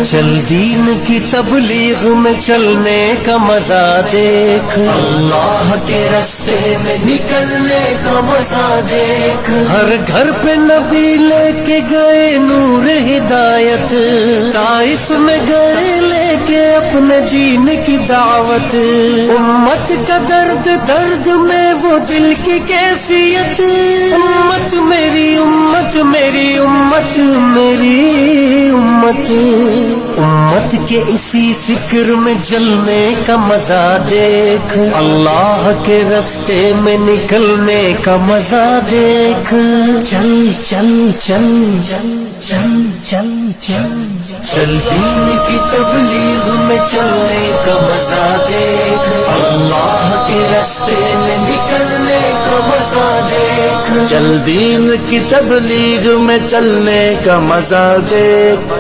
چل دین کی تبلیغ میں چلنے کا مزہ دیکھ، اللہ کے راستے میں نکلنے کا مزہ دیکھ، ہر گھر پہ نبی لے کے گئے نور ہدایت، طائف میں گئے لے کے اپنے جینے کی دعوت، امت کا درد درد میں وہ دل کی کیفیت، امت میری امت میری امت میری امت، امت کے اسی فکر میں جلنے کا مزہ دیکھ، اللہ کے راستے میں نکلنے کا مزہ دیکھ، چل چل چل چل چل چل چل چل دین کی تبلیغ میں چلنے کا مزہ دیکھ، اللہ کے راستے میں نکلنے کا مزہ دیکھ، چل دین کی تبلیغ میں چلنے کا مزہ دیکھ۔